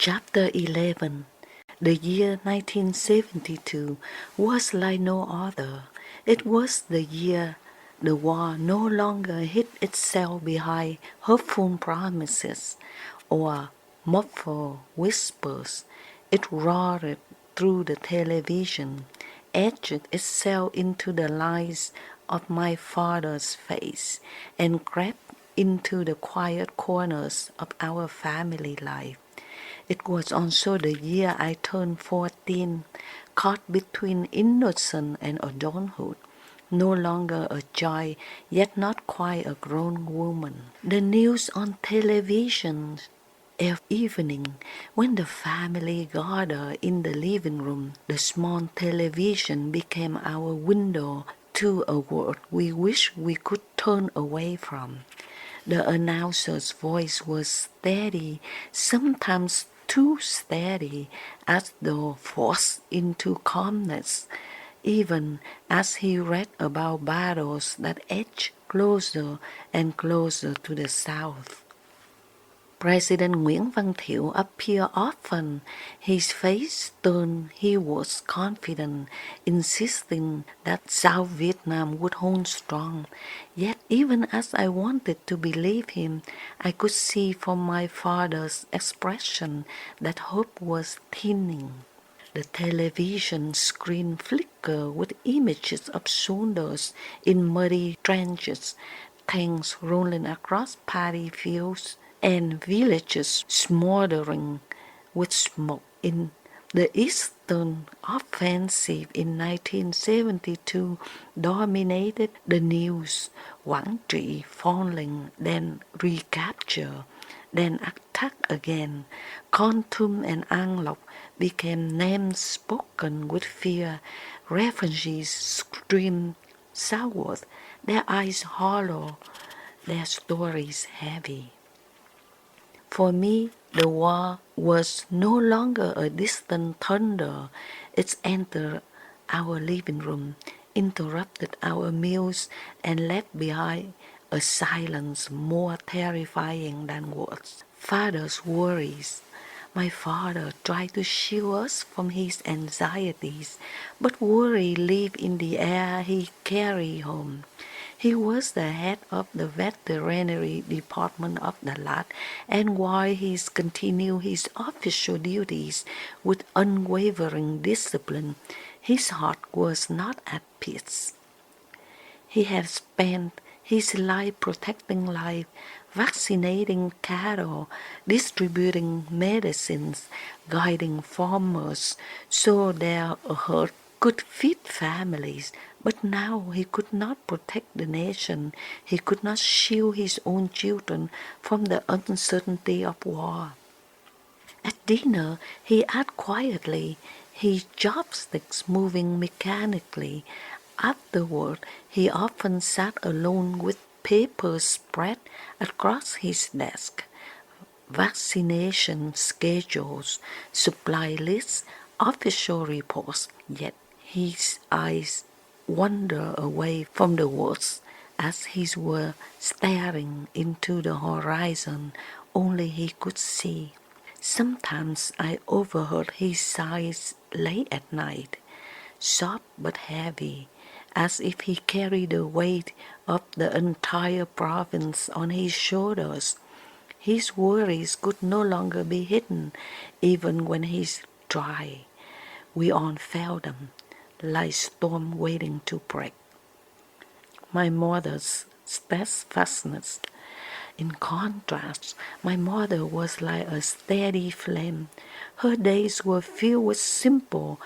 Chapter 11. The year 1972 was like no other. It was the year the war no longer hid itself behind hopeful promises or muffled whispers. It roared through the television, etched itself into the lines of my father's face, and crept into the quiet corners of our family life. It was also the year I turned 14, caught between innocence and adulthood, no longer a child, yet not quite a grown woman. The news on television every evening, when the family gathered in the living room, the small television became our window to a world we wish we could turn away from. The announcer's voice was steady, sometimes too steady, as though forced into calmness, even as he read about battles that edged closer and closer to the south. President Nguyễn Văn Thiệu appeared often. His face stern, he was confident, insisting that South Vietnam would hold strong. Yet even as I wanted to believe him, I could see from my father's expression that hope was thinning. The television screen flickered with images of soldiers in muddy trenches, tanks rolling across paddy fields, and villages smoldering with smoke. In the Eastern Offensive in 1972 dominated the news. Quảng Trị falling, then recapture, then attack again. Kon Tum and An Lộc became names spoken with fear. Refugees streamed southward, their eyes hollow, their stories heavy. For me, the war was no longer a distant thunder. It entered our living room, interrupted our meals, and left behind a silence more terrifying than words. Father's worries. My father tried to shield us from his anxieties, but worry lived in the air he carried home. He was the head of the veterinary department of Đà Lạt, and while he continued his official duties with unwavering discipline, his heart was not at peace. He had spent his life protecting life, vaccinating cattle, distributing medicines, guiding farmers so their herd could feed families. But now he could not protect the nation. He could not shield his own children from the uncertainty of war. At dinner, he ate quietly, his chopsticks moving mechanically. Afterward, he often sat alone with papers spread across his desk. Vaccination schedules, supply lists, official reports, yet his eyes wander away from the words as he were staring into the horizon only he could see. Sometimes I overheard his sighs late at night, soft but heavy, as if he carried the weight of the entire province on his shoulders. His worries could no longer be hidden, even when he tried. We all felt them, like storm waiting to break. My mother's steadfastness. In contrast, my mother was like a steady flame. Her days were filled with simple,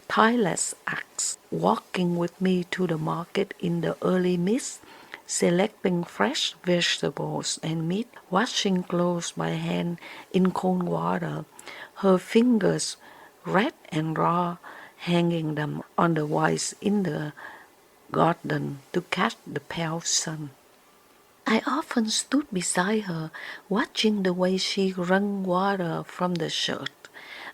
tireless acts, walking with me to the market in the early mist, selecting fresh vegetables and meat, washing clothes by hand in cold water, her fingers red and raw, hanging them on the vines in the garden to catch the pale sun. I often stood beside her, watching the way she wrung water from the shirt.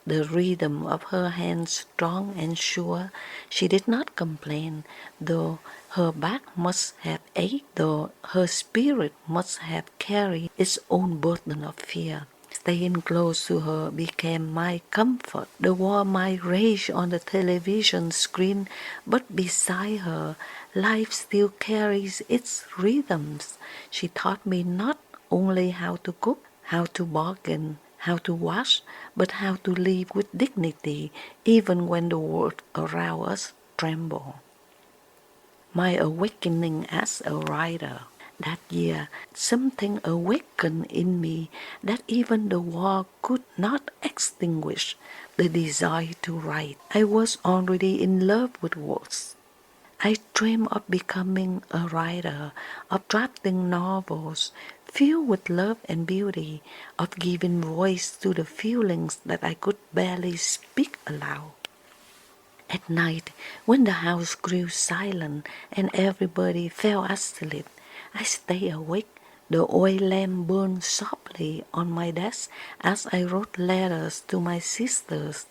The rhythm of her hands strong and sure. She did not complain, though her back must have ached, though her spirit must have carried its own burden of fear. staying close to her became my comfort. The war might rage on the television screen, but beside her, life still carries its rhythms. She taught me not only how to cook, how to bargain, how to wash, but how to live with dignity, even when the world around us trembles. My awakening as a writer. That year, something awakened in me that even the war could not extinguish the desire to write. I was already in love with words. I dreamed of becoming a writer, of drafting novels filled with love and beauty, of giving voice to the feelings that I could barely speak aloud. At night, when the house grew silent and everybody fell asleep, I stayed awake. The oil lamp burned softly on my desk as I wrote letters to my sisters,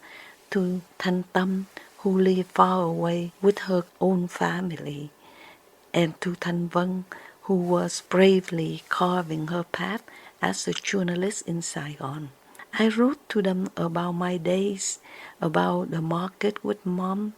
to Thanh Tâm, who lived far away with her own family, and to Thanh Vân, who was bravely carving her path as a journalist in Saigon. I wrote to them about my days, about the market with Mom,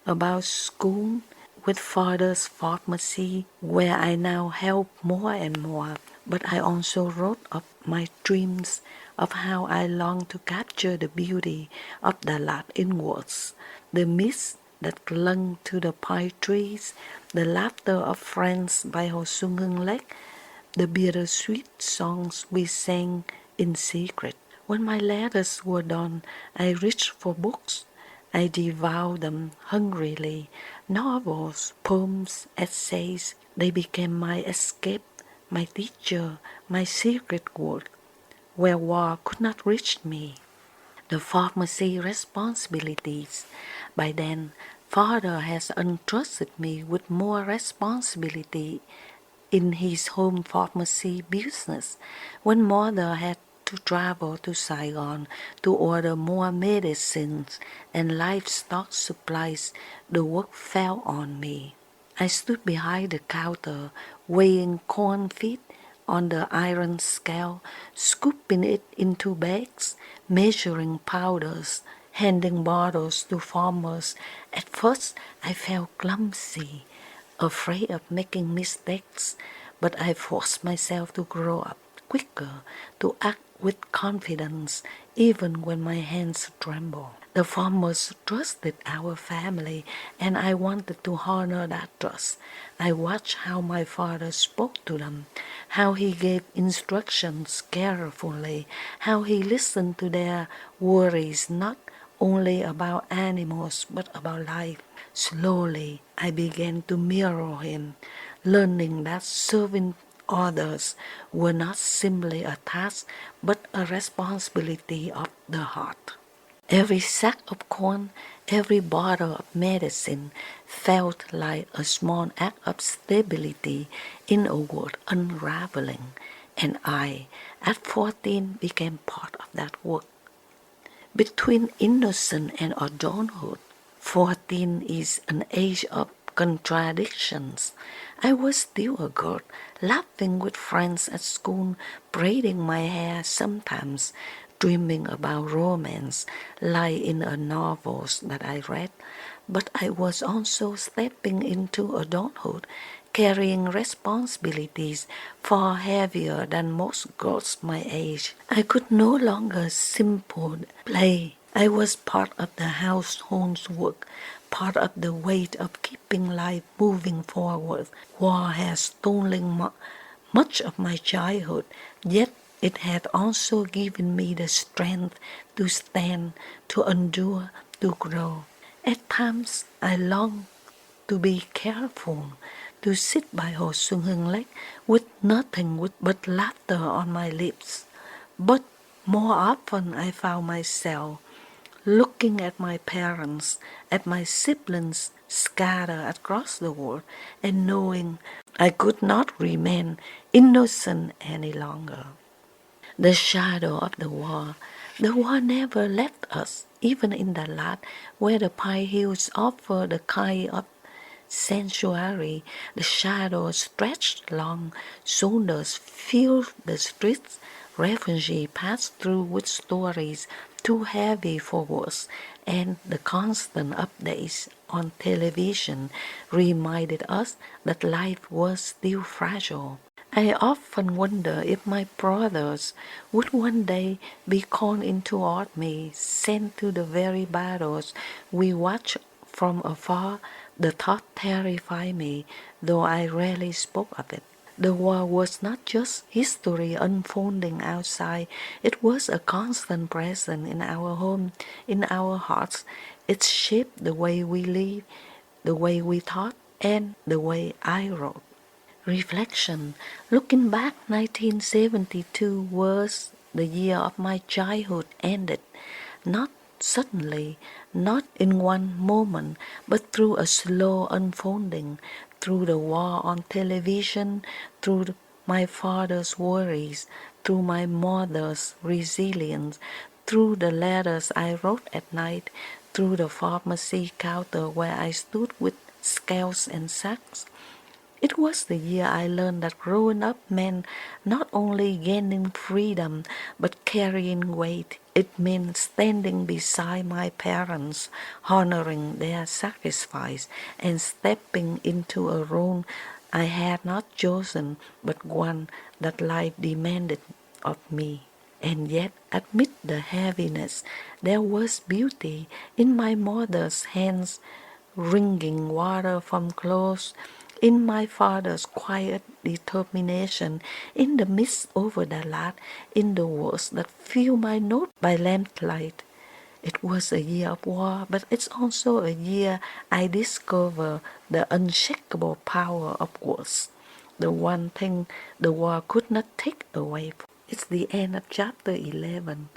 about school with Father's pharmacy, where I now help more and more. But I also wrote of my dreams, of how I long to capture the beauty of Đà Lạt in words, the mist that clung to the pine trees, the laughter of friends by Xuân Hương Lake, the bittersweet songs we sang in secret. When my letters were done, I reached for books. I devoured them hungrily. Novels, poems, essays, they became my escape, my teacher, my secret world, where war could not reach me. The pharmacy responsibilities. By then, Father has entrusted me with more responsibility in his home pharmacy business. When Mother had to travel to Saigon to order more medicines and livestock supplies, the work fell on me. I stood behind the counter, weighing corn feed on the iron scale, scooping it into bags, measuring powders, handing bottles to farmers. At first, I felt clumsy, afraid of making mistakes, but I forced myself to grow up quicker, to act with confidence, even when my hands trembled. The farmers trusted our family, and I wanted to honor that trust. I watched how my father spoke to them, how he gave instructions carefully, how he listened to their worries, not only about animals but about life. Slowly, I began to mirror him, learning that serving others were not simply a task but a responsibility of the heart. Every sack of corn, every bottle of medicine felt like a small act of stability in a world unraveling, and I, at 14, became part of that work. Between innocence and adulthood, 14 is an age of contradictions. I was still a girl, laughing with friends at school, braiding my hair sometimes, dreaming about romance, like in the novels that I read. But I was also stepping into adulthood, carrying responsibilities far heavier than most girls my age. I could no longer simply play. I was part of the household's work, part of the weight of keeping life moving forward. War has stolen much of my childhood, yet it had also given me the strength to stand, to endure, to grow. At times I longed to be careful, to sit by Xuân Hương Lake with nothing but laughter on my lips. But more often I found myself looking at my parents, at my siblings scattered across the world, and knowing I could not remain innocent any longer. The shadow of the war never left us, even in Đà Lạt, where the pine hills offer the kind of sanctuary. The shadow stretched long, shoulders filled the streets, refugee passed through with stories too heavy for words, and the constant updates on television reminded us that life was still fragile. I often wonder if my brothers would one day be called into army, sent to the very battles we watch from afar. The thought terrified me, though I rarely spoke of it. The war was not just history unfolding outside, it was a constant presence in our home, in our hearts. It shaped the way we live, the way we thought, and the way I wrote. Reflection. Looking back, 1972 was the year of my childhood ended. Not suddenly, not in one moment, but through a slow unfolding, through the war on television, through my father's worries, through my mother's resilience, through the letters I wrote at night, through the pharmacy counter where I stood with scales and sacks. It was the year I learned that growing up meant not only gaining freedom but carrying weight. It meant standing beside my parents, honoring their sacrifice, and stepping into a role I had not chosen but one that life demanded of me. And yet, amid the heaviness, there was beauty in my mother's hands wringing water from clothes, in my father's quiet determination, in the mist over Đà Lạt, in the words that fill my note by lamplight. It was a year of war, but it's also a year I discover the unshakable power of words, the one thing the war could not take away. It's the end of chapter 11.